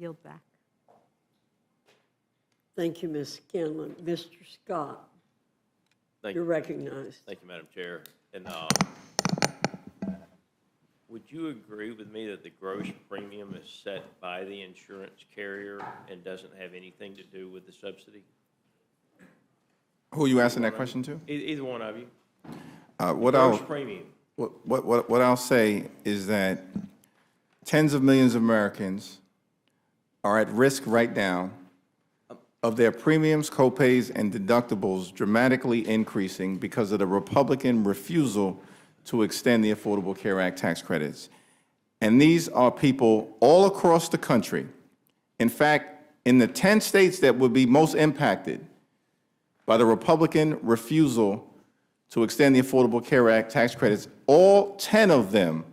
yield back. Thank you, Ms. Scanlon. Mr. Scott, Thank you're you. recognized. Thank you, Madam Chair. And would you agree with me that the gross premium is set by the insurance carrier and doesn't have anything to do with the subsidy? Who are you asking that question to? Either one of you. What Gross premium. I'll say is that tens of millions of Americans are at risk right now of their premiums, copays, and deductibles dramatically increasing because of the Republican refusal to extend the Affordable Care Act tax credits. And these are people all across the country. In fact, in the 10 states that would be most impacted by the Republican refusal to extend the Affordable Care Act tax credits, all 10 of them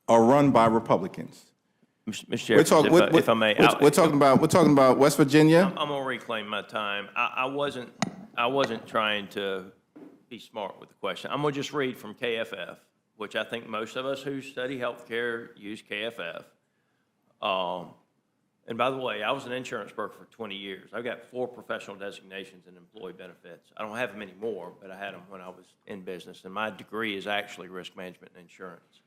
are run by Republicans. Mr. Jeffries, if I may. We're talking about West Virginia. I'm going to reclaim my time. I wasn't trying to be smart with the question. I'm going to just read from KFF, which I think most of us who study healthcare use KFF. And by the way, I was an insurance broker for 20 years. I've got 4 professional designations in employee benefits. I don't have them anymore, but I had them when I was in business. And my degree is actually risk management and insurance.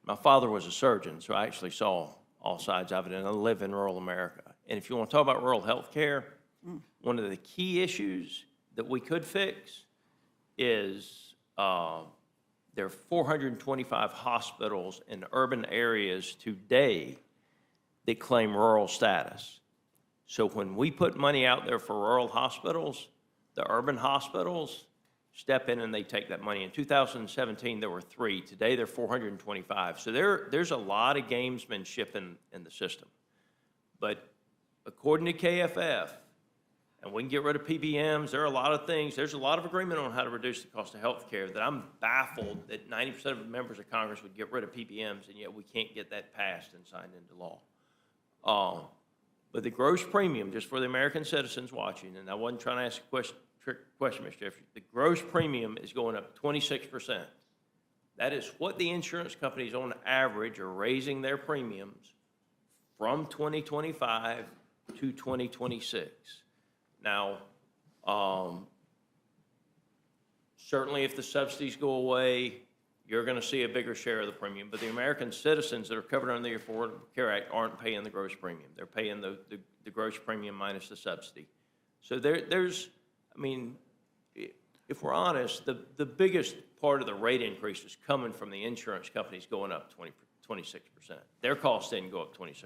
My father was a surgeon, so I actually saw all sides of it, and I live in rural America. And if you want to talk about rural health care, one of the key issues that we could fix is there are 425 hospitals in urban areas today that claim rural status. So when we put money out there for rural hospitals, the urban hospitals step in and they take that money. In 2017, there were 3. Today, there are 425. So there's a lot of gamesmanship in the system. But according to KFF, and we can get rid of PBMs, there are a lot of things. There's a lot of agreement on how to reduce the cost of health care that I'm baffled that 90% of the members of Congress would get rid of PBMs, and yet we can't get that passed and signed into law. But the gross premium, just for the American citizens watching, and I wasn't trying to ask a trick question, Mr. Jeffries, the gross premium is going up 26%. That is what the insurance companies on average are raising their premiums from 2025 to 2026. Now, certainly if the subsidies go away, you're going to see a bigger share of the premium. But the American citizens that are covered under the Affordable Care Act aren't paying the gross premium. They're paying the gross premium minus the subsidy. So there's, I mean, if we're honest, the biggest part of the rate increase is coming from the insurance companies going up 26%. Their costs didn't go up 26%.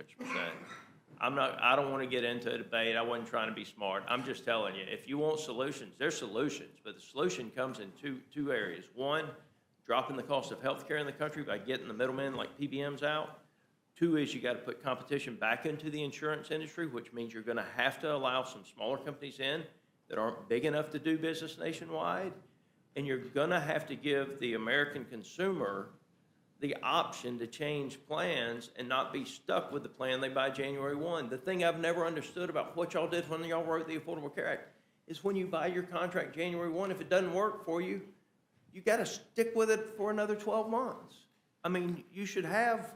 I don't want to get into a debate. I wasn't trying to be smart. I'm just telling you, if you want solutions, there's solutions, but the solution comes in two areas. One, dropping the cost of health care in the country by getting the middlemen like PBMs out. 2 is you got to put competition back into the insurance industry, which means you're going to have to allow some smaller companies in that aren't big enough to do business nationwide. And you're going to have to give the American consumer the option to change plans and not be stuck with the plan they buy January 1. The thing I've never understood about what y'all did when y'all wrote the Affordable Care Act is when you buy your contract January 1, if it doesn't work for you, you got to stick with it for another 12 months. I mean, you should have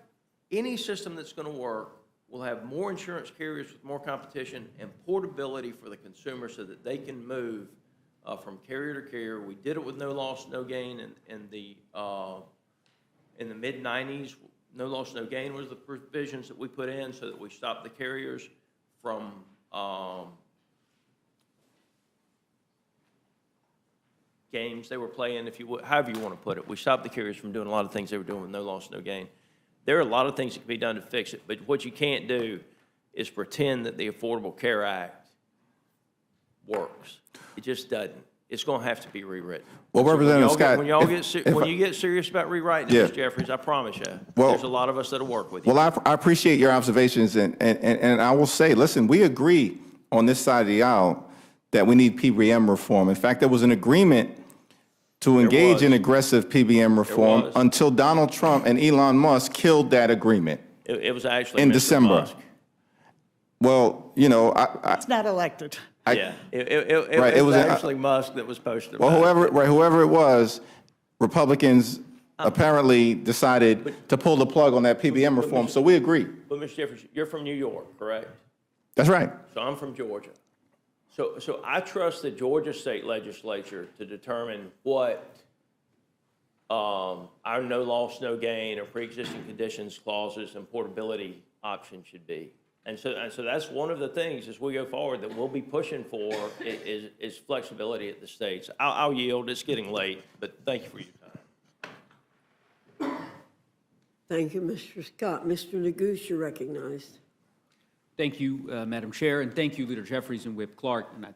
any system that's going to work will have more insurance carriers with more competition and portability for the consumer so that they can move from carrier to carrier. We did it with no loss, no gain in the mid-90s. No loss, no gain was the provisions that we put in so that we stopped the carriers from games they were playing, if you would, however you want to put it. We stopped the carriers from doing a lot of things they were doing with no loss, no gain. There are a lot of things that can be done to fix it, but what you can't do is pretend that the Affordable Care Act works. It just doesn't. It's going to have to be rewritten. Well, Representative Scott, when you get serious about rewriting it, Mr. Jeffries, I promise you, there's a lot of us that'll work with you. Well, I appreciate your observations, and I will say, listen, we agree on this side of the aisle that we need PBM reform. In fact, there was an agreement to engage in aggressive PBM reform until Donald Trump and Elon Musk killed that agreement. It was actually in Mr. December. Musk. Well, you know, It's not elected. It was actually Musk that was posted. Well, whoever it was, Republicans apparently decided to pull the plug on that PBM reform, so we agree. But Mr. Jeffries, you're from New York, correct? That's right. So I'm from Georgia. So I trust the Georgia state legislature to determine what our no loss, no gain, or pre-existing conditions clauses and portability option should be. And so that's one of the things as we go forward that we'll be pushing for is flexibility at the states. I'll yield. It's getting late, but thank you for your time. Thank you, Mr. Scott. Mr. Neguse, you're recognized. Thank you, Madam Chair, and thank you, Leader Jeffries and Whip Clark. And